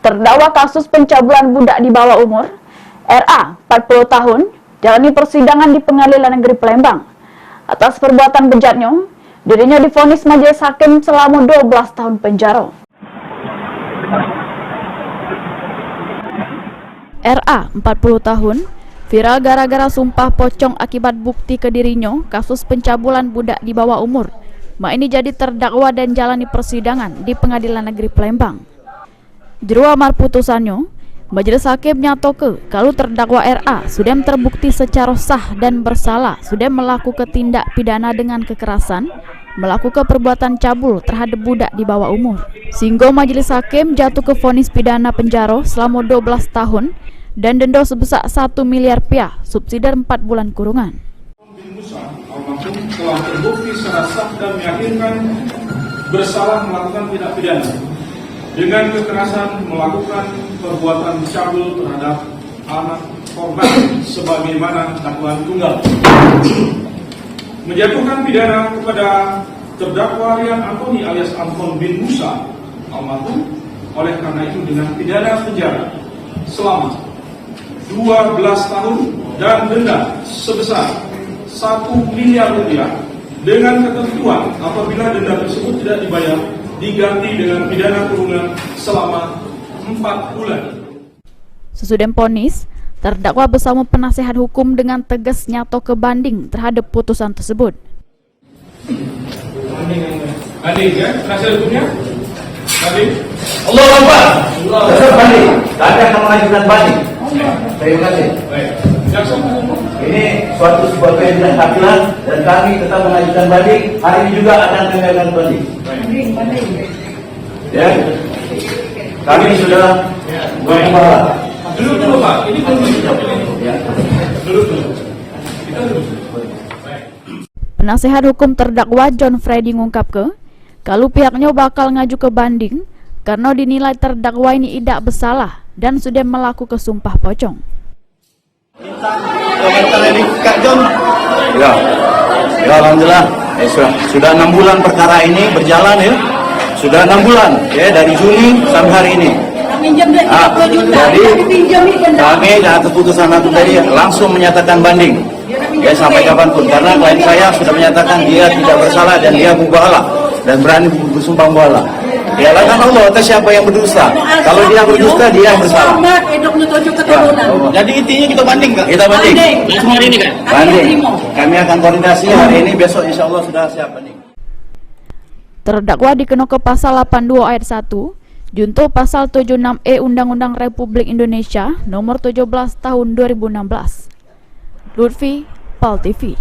Terdakwa kasus pencabulan budak di bawah umur, RA, 40 tahun, jalani persidangan di Pengadilan Negeri Palembang. Atas perbuatan bejatnya, dirinya divonis majelis hakim selama 12 tahun penjara. RA, 40 tahun, viral gara-gara sumpah pocong akibat bukti ke dirinya kasus pencabulan budak di bawah umur. Mak ini jadi terdakwa dan jalani persidangan di Pengadilan Negeri Palembang. Juru amar putusannya, majelis hakim nyatoke kalau terdakwa RA sudah terbukti secara sah dan bersalah sudah melakukan tindak pidana dengan kekerasan, melakukan perbuatan cabul terhadap budak di bawah umur. Sehingga majelis hakim jatuh ke vonis pidana penjara selama 12 tahun dan denda sebesar 1 miliar rupiah, subsidi 4 bulan kurungan. Almarhum telah terbukti secara sah dan meyakinkan bersalah melakukan tindak pidana dengan kekerasan melakukan perbuatan cabul terhadap anak korban sebagaimana dakwaan tunggal, menjatuhkan pidana kepada terdakwa Rian Antoni alias Anton bin Musa almarhum oleh karena itu dengan pidana penjara selama 12 tahun dan denda sebesar 1 miliar rupiah dengan ketentuan apabila denda tersebut tidak dibayar diganti dengan pidana kurungan selama 4 bulan. Sesudah vonis, terdakwa bersama penasehat hukum dengan tegas nyato ke banding terhadap putusan tersebut. Banding ya, penasihat hukumnya? Banding. Allah Akbar. Banding. Kami akan mengajukan banding. Terima kasih. Baik. Jaksa. Ini suatu sebuah keadilan dan kami tetap mengajukan banding. Hari ini juga akan mengajukan banding. Ya, kami sudah berkembang. Dulu Pak, ini dulu. Ya. Dulu. Kita dulu. Penasehat hukum terdakwa John Freddy ngungkapke kalau pihaknya bakal ngaju ke banding karena dinilai terdakwa ini tidak bersalah dan sudah melakukan sumpah pocong. Komentar ini Kak John. Ya, alhamdulillah. Sudah 6 bulan perkara ini berjalan ya. Sudah 6 bulan ya dari Juni sampai hari ini. Jadi kami dengan keputusan hakim tadi langsung menyatakan banding ya sampai kapanpun karena klien saya sudah menyatakan dia tidak bersalah dan dia mubahalah dan berani bersumpah mubahalah. Ya lakukan Allah atas siapa yang berdusta. Kalau dia berdusta dia yang bersalah. Ya. Jadi intinya kita banding Kak? Kita banding. Langsung hari ini kan? Banding. Kami akan koordinasi hari ini, besok insya Allah sudah siap banding. Terdakwa dikenakan pasal 82 ayat 1, junto pasal 76E Undang-Undang Republik Indonesia nomor 17 tahun 2016. Lutfi, PAL TV.